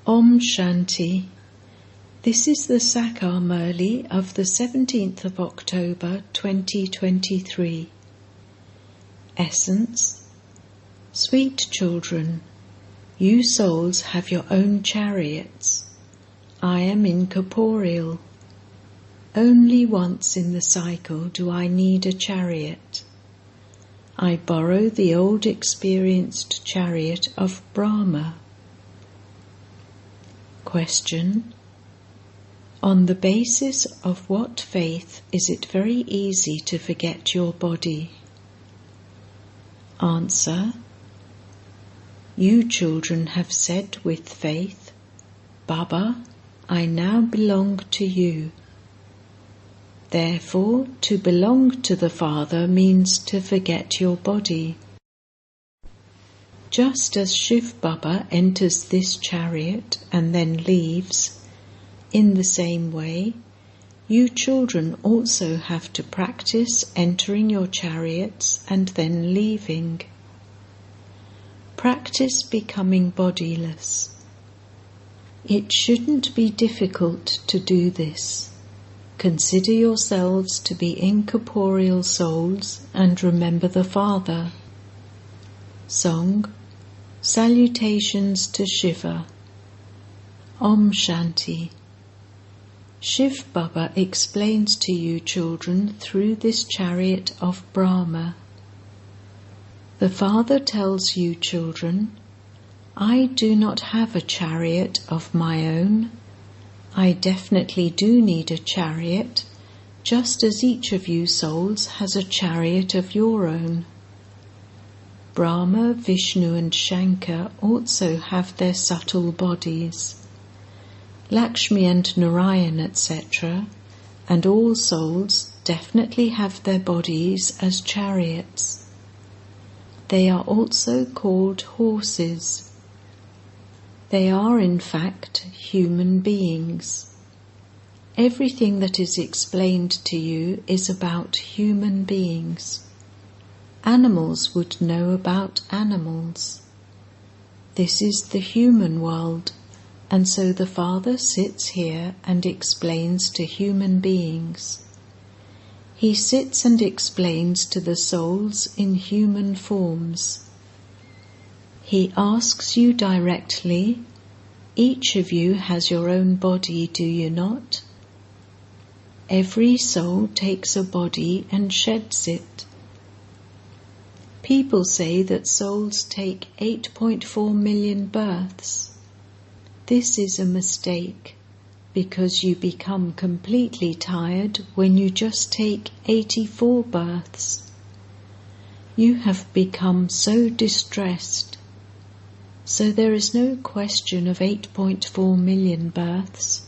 Om Shanti. This is the Sakar Murli of the 17th of October 2023. Essence. Sweet children, you souls have your own chariots. I am incorporeal. Only once in the cycle do I need a chariot. I borrow the old experienced chariot of Brahma. Question. On the basis of what faith is it very easy to forget your body? Answer. You children have said with faith, Baba, I now belong to you. Therefore, to belong to the Father means to forget your body. Just as Shiv Baba enters this chariot and then leaves, in the same way, you children also have to practice entering your chariots and then leaving. Practice becoming bodiless. It shouldn't be difficult to do this. Consider yourselves to be incorporeal souls and remember the Father. Song. Salutations to Shiva. Om Shanti. Shiv Baba explains to you children through this chariot of Brahma. The Father tells you children, I do not have a chariot of my own. I definitely do need a chariot, just as each of you souls has a chariot of your own. Brahma, Vishnu and Shankar also have their subtle bodies. Lakshmi and Narayan, etc., and all souls definitely have their bodies as chariots. They are also called horses. They are in fact human beings. Everything that is explained to you is about human beings. Animals would know about animals. This is the human world, and so the Father sits here and explains to human beings. He sits and explains to the souls in human forms. He asks you directly, each of you has your own body, do you not? Every soul takes a body and sheds it. People say that souls take 8.4 million births. This is a mistake, because you become completely tired when you just take 84 births. You have become so distressed. So there is no question of 8.4 million births.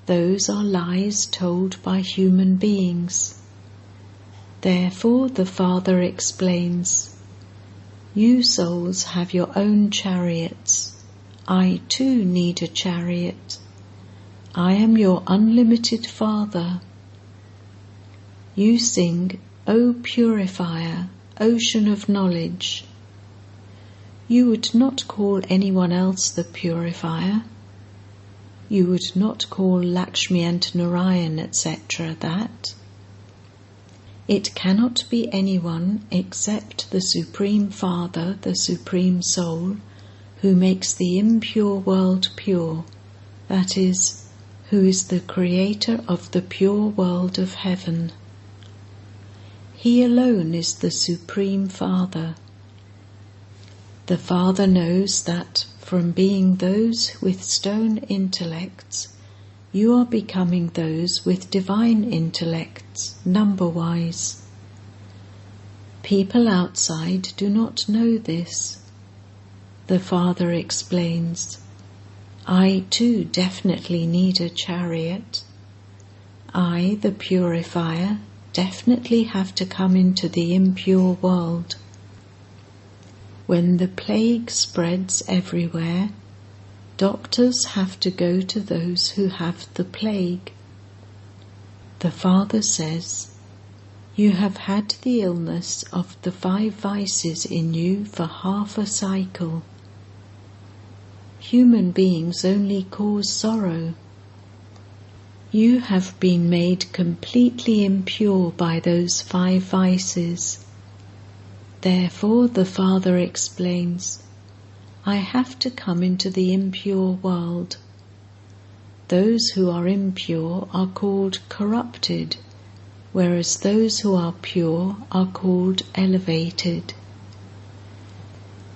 Those are lies told by human beings. Therefore the Father explains, you souls have your own chariots. I too need a chariot. I am your unlimited Father. You sing, O Purifier, Ocean of Knowledge. You would not call anyone else the Purifier. You would not call Lakshmi and Narayan, etc. that. It cannot be anyone except the Supreme Father, the Supreme Soul, who makes the impure world pure, that is, who is the creator of the pure world of heaven. He alone is the Supreme Father. The Father knows that from being those with stone intellects, you are becoming those with divine intellects, number-wise. People outside do not know this. The Father explains, I too definitely need a chariot. I, the Purifier, definitely have to come into the impure world. When the plague spreads everywhere, doctors have to go to those who have the plague. The Father says, you have had the illness of the 5 vices in you for half a cycle. Human beings only cause sorrow. You have been made completely impure by those 5 vices. Therefore, the Father explains, I have to come into the impure world. Those who are impure are called corrupted, whereas those who are pure are called elevated.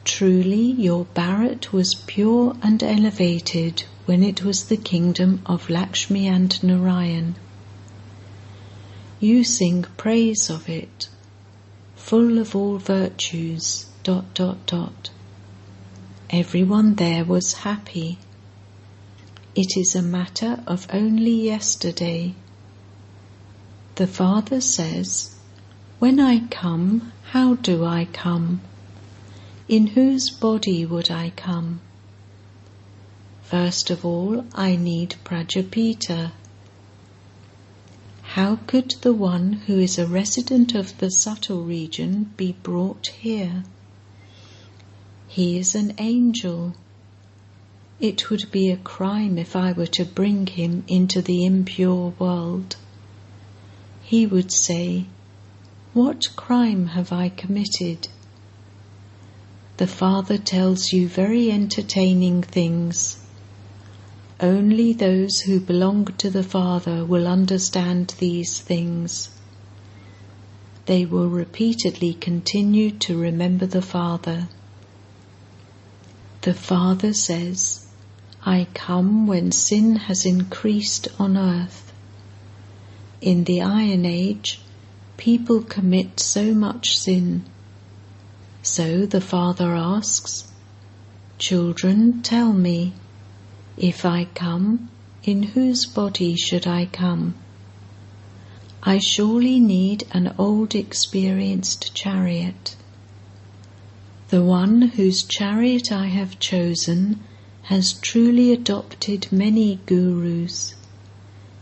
Truly, your Bharat was pure and elevated when it was the kingdom of Lakshmi and Narayan. You sing praise of it, full of all virtues, ... Everyone there was happy. It is a matter of only yesterday. The Father says, when I come, how do I come? In whose body would I come? First of all, I need Prajapita. How could the one who is a resident of the subtle region be brought here? He is an angel. It would be a crime if I were to bring him into the impure world. He would say, what crime have I committed? The Father tells you very entertaining things. Only those who belong to the Father will understand these things. They will repeatedly continue to remember the Father. The Father says, I come when sin has increased on earth. In the Iron Age, people commit so much sin. So the Father asks, children, tell me, if I come, in whose body should I come? I surely need an old experienced chariot. The one whose chariot I have chosen has truly adopted many gurus.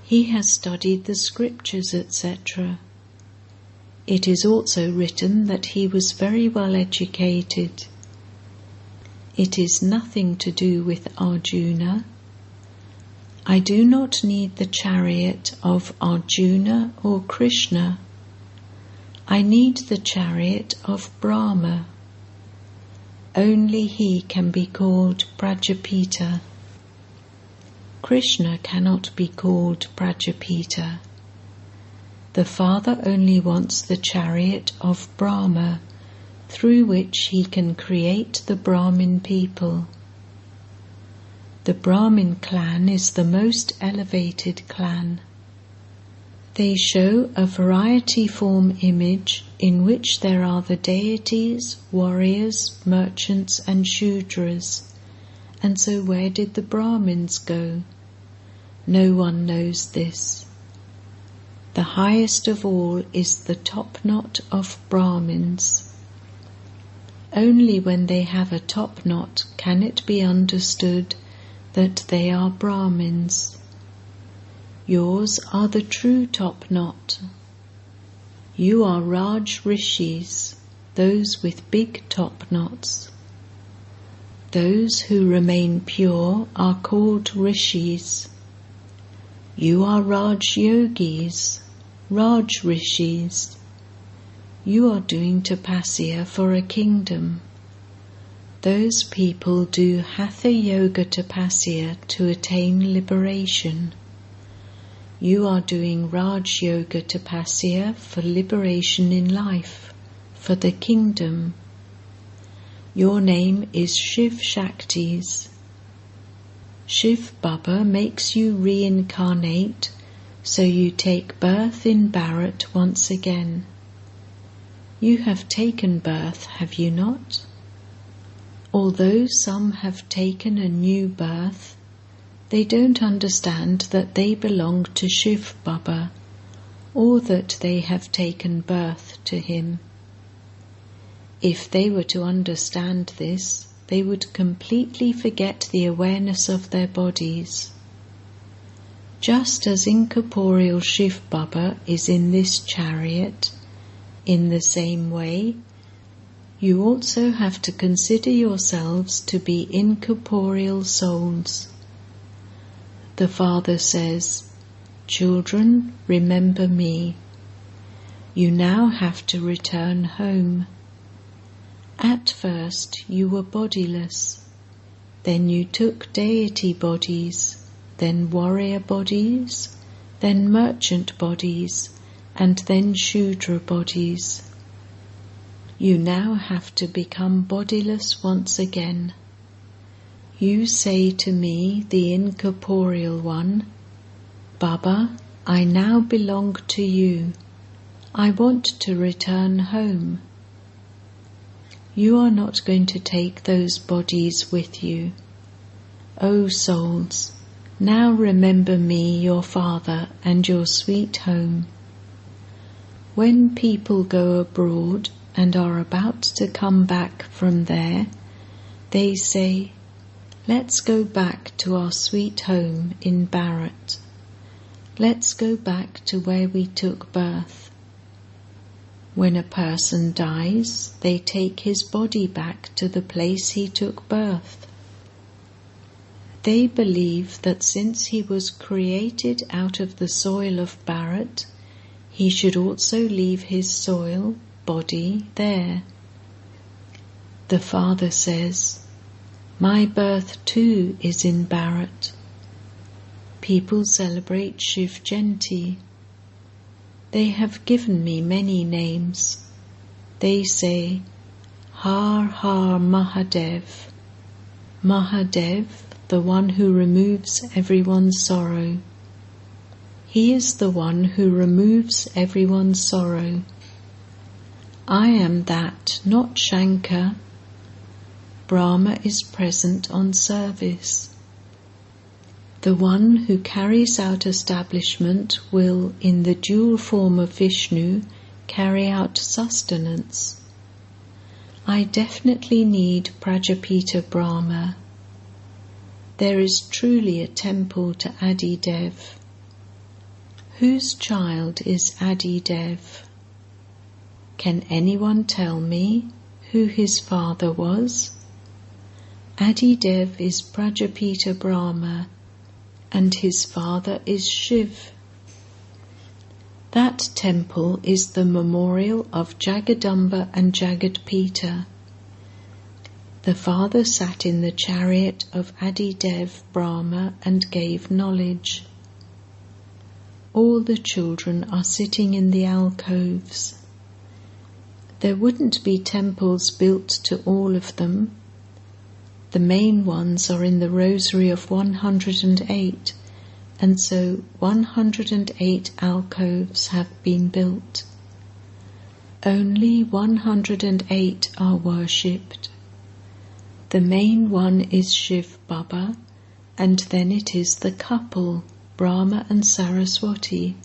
He has studied the scriptures, etc. It is also written that he was very well educated. It is nothing to do with Arjuna. I do not need the chariot of Arjuna or Krishna. I need the chariot of Brahma. Only he can be called Prajapita. Krishna cannot be called Prajapita. The Father only wants the chariot of Brahma, through which he can create the Brahmin people. The Brahmin clan is the most elevated clan. They show a variety-form image in which there are the deities, warriors, merchants and Shudras. And so where did the Brahmins go? No one knows this. The highest of all is the top knot of Brahmins. Only when they have a top knot can it be understood that they are Brahmins. Yours are the true top knot. You are Raj Rishis, those with big top knots. Those who remain pure are called Rishis. You are Raj Yogis, Raj Rishis. You are doing tapasya for a kingdom. Those people do Hatha Yoga tapasya to attain liberation. You are doing Raj Yoga tapasya for liberation in life, for the kingdom. Your name is Shiv Shaktis. Shiv Baba makes you reincarnate, so you take birth in Bharat once again. You have taken birth, have you not? Although some have taken a new birth, they don't understand that they belong to Shiv Baba, or that they have taken birth to him. If they were to understand this, they would completely forget the awareness of their bodies. Just as incorporeal Shiv Baba is in this chariot, in the same way, You also have to consider yourselves to be incorporeal souls. The Father says, "Children, remember me." You now have to return home. At first you were bodiless, then you took deity bodies, then warrior bodies, then merchant bodies, and then Shudra bodies. You now have to become bodiless once again. You say to me, the incorporeal one, "Baba, I now belong to you. I want to return home." You are not going to take those bodies with you. O souls, now remember me, your Father, and your sweet home. When people go abroad and are about to come back from there, they say, "Let's go back to our sweet home in Bharat. Let's go back to where we took birth." When a person dies, they take his body back to the place he took birth. They believe that since he was created out of the soil of Bharat, he should also leave his soil, body, there. The Father says, "My birth too is in Bharat." People celebrate Shiv Jayanti. They have given me many names. They say, "Har Har Mahadev." Mahadev, the one who removes everyone's sorrow. He is the one who removes everyone's sorrow. I am that, not Shankar. Brahma is present on service. The one who carries out establishment will, in the dual form of Vishnu, carry out sustenance. I definitely need Prajapita Brahma. There is truly a temple to Adidev. Whose child is Adidev? Can anyone tell me who his father was? Adidev is Prajapita Brahma, and his father is Shiv. That temple is the memorial of Jagadamba and Jagadpita. The father sat in the chariot of Adidev Brahma and gave knowledge. All the children are sitting in the alcoves. There wouldn't be temples built to all of them. The main ones are in the rosary of 108, and so 108 alcoves have been built. Only 108 are worshipped. The main one is Shiv Baba, and then it is the couple, Brahma and Saraswati.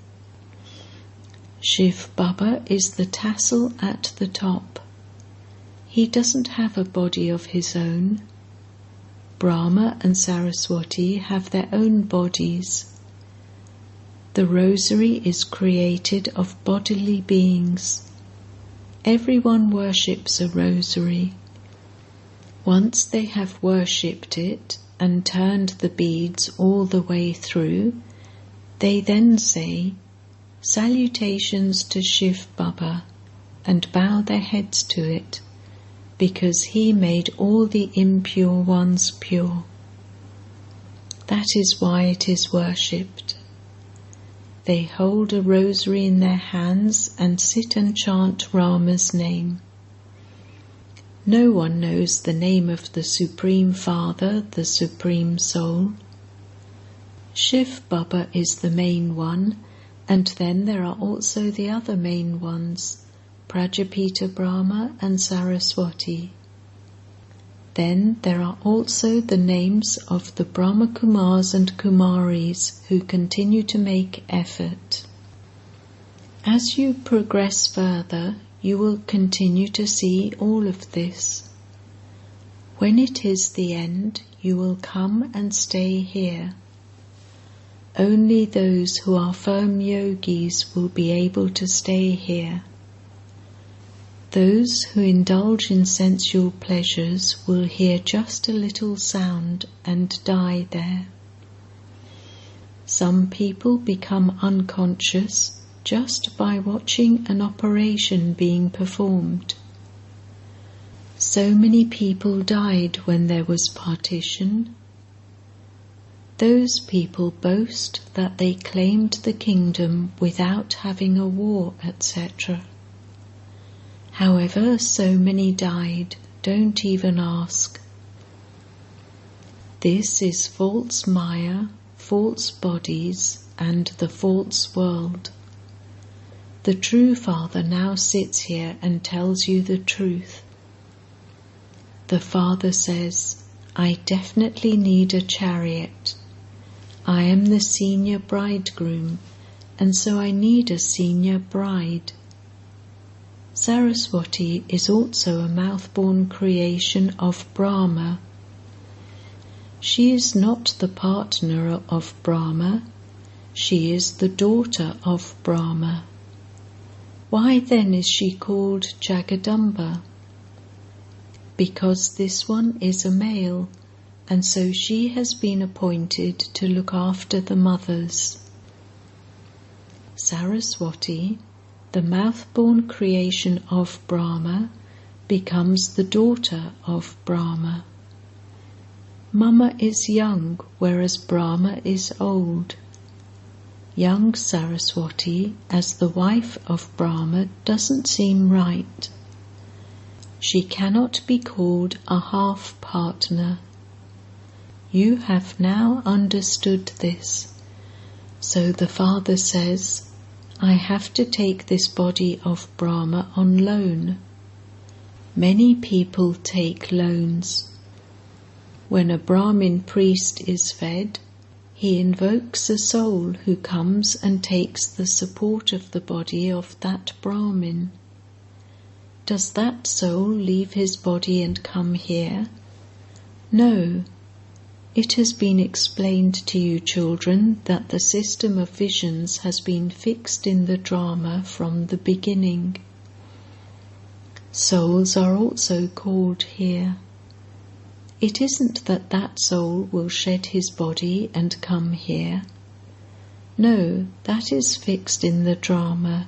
Shiv Baba is the tassel at the top. He doesn't have a body of his own. Brahma and Saraswati have their own bodies. The rosary is created of bodily beings. Everyone worships a rosary. Once they have worshipped it and turned the beads all the way through, they then say, "Salutations to Shiv Baba," and bow their heads to it, because he made all the impure ones pure. That is why it is worshipped. They hold a rosary in their hands and sit and chant Rama's name. No one knows the name of the Supreme Father, the Supreme Soul. Shiv Baba is the main one, and then there are also the other main ones, Prajapita Brahma and Saraswati. Then there are also the names of the Brahma Kumaris and Kumaris who continue to make effort. As you progress further, you will continue to see all of this. When it is the end, you will come and stay here. Only those who are firm yogis will be able to stay here. Those who indulge in sensual pleasures will hear just a little sound and die there. Some people become unconscious just by watching an operation being performed. So many people died when there was partition. Those people boast that they claimed the kingdom without having a war, etc. However, so many died, don't even ask. This is false Maya, false bodies, and the false world. The true Father now sits here and tells you the truth. The Father says, I definitely need a chariot. I am the senior bridegroom, and so I need a senior bride. Saraswati is also a mouth-born creation of Brahma. She is not the partner of Brahma, she is the daughter of Brahma. Why then is she called Jagadamba? Because this one is a male, and so she has been appointed to look after the mothers. Saraswati, the mouth-born creation of Brahma, becomes the daughter of Brahma. Mama is young, whereas Brahma is old. Young Saraswati, as the wife of Brahma, doesn't seem right. She cannot be called a half-partner. You have now understood this. So the Father says, I have to take this body of Brahma on loan. Many people take loans. When a Brahmin priest is fed, he invokes a soul who comes and takes the support of the body of that Brahmin. Does that soul leave his body and come here? No. It has been explained to you, children, that the system of visions has been fixed in the drama from the beginning. Souls are also called here. It isn't that that soul will shed his body and come here. No, that is fixed in the drama.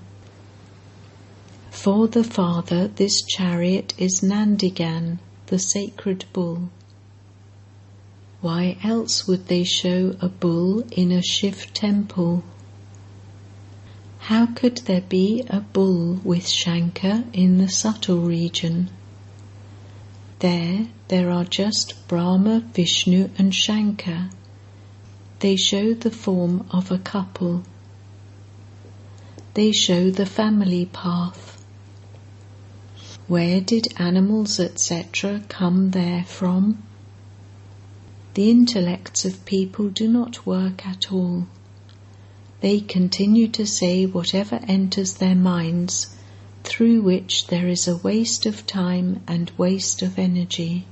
For the Father, this chariot is Nandigan, the sacred bull. Why else would they show a bull in a Shiv temple? How could there be a bull with Shankar in the subtle region? There are just Brahma, Vishnu and Shankar. They show the form of a couple. They show the family path. Where did animals, etc., come there from? The intellects of people do not work at all. They continue to say whatever enters their minds, through which there is a waste of time and waste of energy.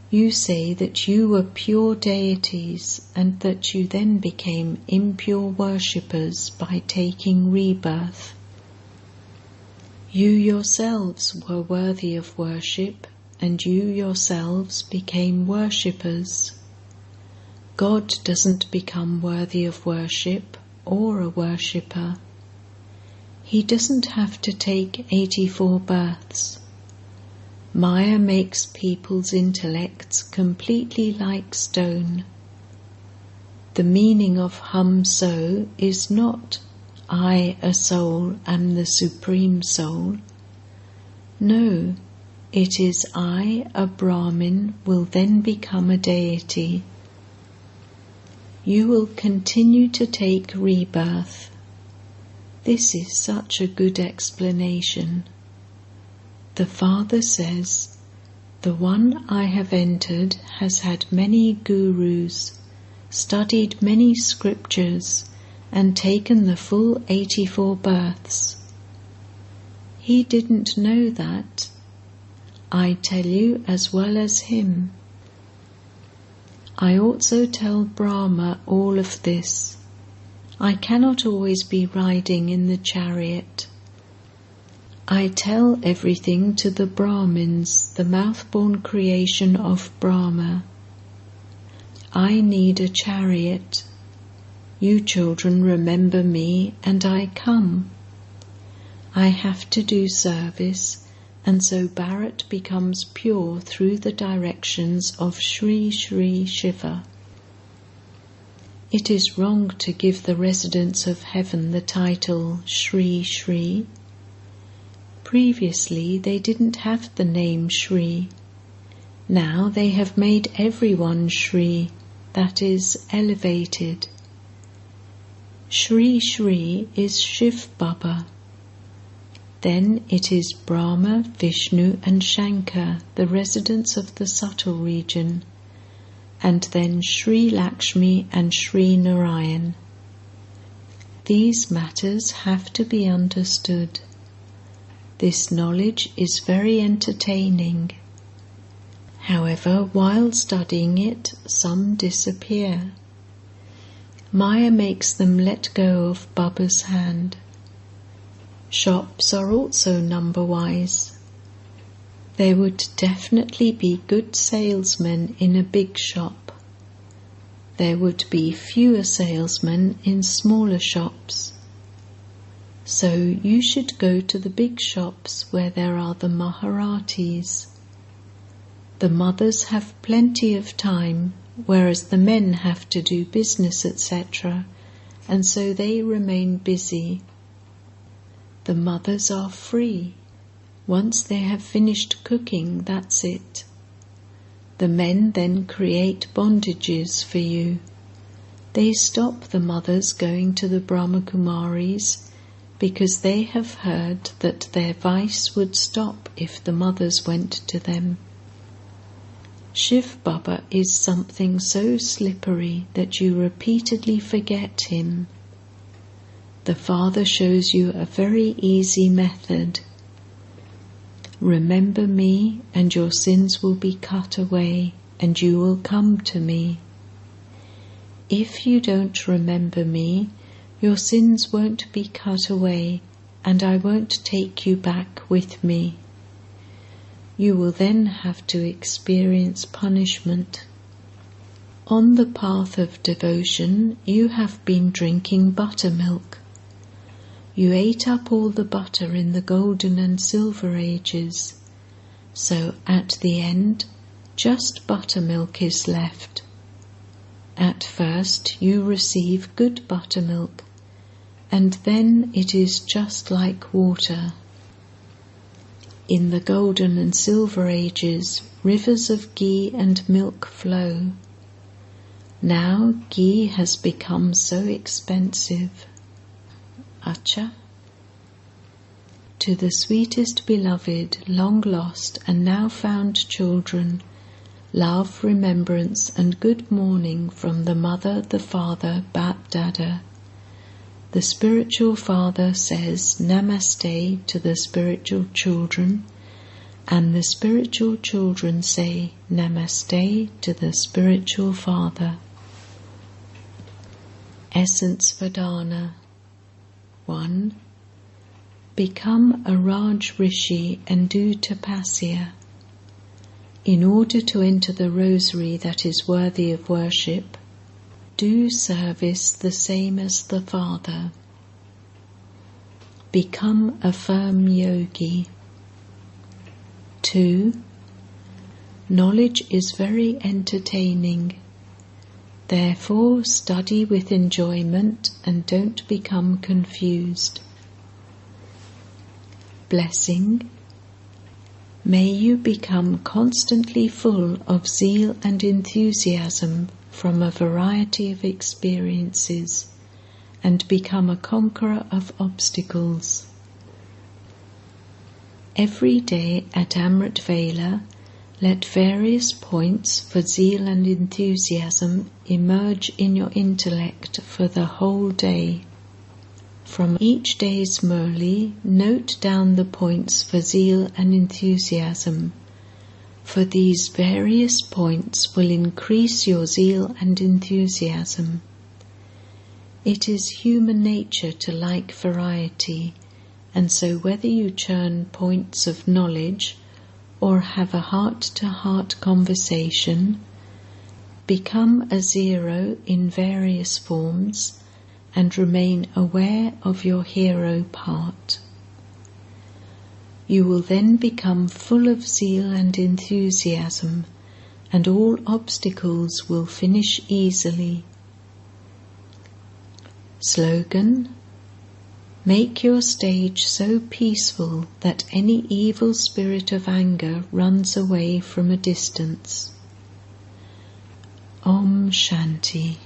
You say that you were pure deities and that you then became impure worshippers by taking rebirth. You yourselves were worthy of worship, and you yourselves became worshippers. God doesn't become worthy of worship or a worshipper. He doesn't have to take 84 births. Maya makes people's intellects completely like stone. The meaning of hum so is not I, a soul, am the Supreme Soul. No, it is I, a Brahmin, will then become a deity. You will continue to take rebirth. This is such a good explanation. The Father says, the one I have entered has had many gurus, studied many scriptures, and taken the full 84 births. He didn't know that. I tell you as well as him. I also tell Brahma all of this. I cannot always be riding in the chariot. I tell everything to the Brahmins, the mouth-born creation of Brahma. I need a chariot. You children remember me and I come. I have to do service, and so Bharat becomes pure through the directions of Sri Sri Shiva. It is wrong to give the residents of heaven the title Sri Sri. Previously they didn't have the name Sri. Now they have made everyone Sri, that is, elevated. Sri Sri is Shiv Baba. Then it is Brahma, Vishnu and Shankar, the residents of the subtle region, and then Sri Lakshmi and Sri Narayan. These matters have to be understood. This knowledge is very entertaining. However, while studying it, some disappear. Maya makes them let go of Baba's hand. Shops are also number-wise. There would definitely be good salesmen in a big shop. There would be fewer salesmen in smaller shops. So you should go to the big shops where there are the Maharatis. The mothers have plenty of time, whereas the men have to do business, etc., and so they remain busy. The mothers are free. Once they have finished cooking, that's it. The men then create bondages for you. They stop the mothers going to the Brahma Kumaris because they have heard that their vice would stop if the mothers went to them. Shiv Baba is something so slippery that you repeatedly forget him. The Father shows you a very easy method. Remember me and your sins will be cut away and you will come to me. If you don't remember me, your sins won't be cut away and I won't take you back with me. You will then have to experience punishment. On the path of devotion, you have been drinking buttermilk. You ate up all the butter in the golden and silver ages, so at the end, just buttermilk is left. At first you receive good buttermilk, and then it is just like water. In the golden and silver ages, rivers of ghee and milk flow. Now ghee has become so expensive. Acha. To the sweetest beloved, long lost and now found children, love, remembrance and good morning from the Mother, the Father, Bap Dada. The spiritual father says Namaste to the spiritual children, and the spiritual children say Namaste to the spiritual father. Essence Vedana. 1. Become a Raj Rishi and do tapasya. In order to enter the rosary that is worthy of worship, do service the same as the Father. Become a firm yogi. 2. Knowledge is very entertaining. Therefore, study with enjoyment and don't become confused. Blessing. May you become constantly full of zeal and enthusiasm from a variety of experiences and become a conqueror of obstacles. Every day at Amrit Vela, let various points for zeal and enthusiasm emerge in your intellect for the whole day. From each day's Murli, note down the points for zeal and enthusiasm, for these various points will increase your zeal and enthusiasm. It is human nature to like variety, And so whether you churn points of knowledge or have a heart-to-heart conversation, become a zero in various forms and remain aware of your hero part. You will then become full of zeal and enthusiasm, and all obstacles will finish easily. Slogan: make your stage so peaceful that any evil spirit of anger runs away from a distance. Om Shanti.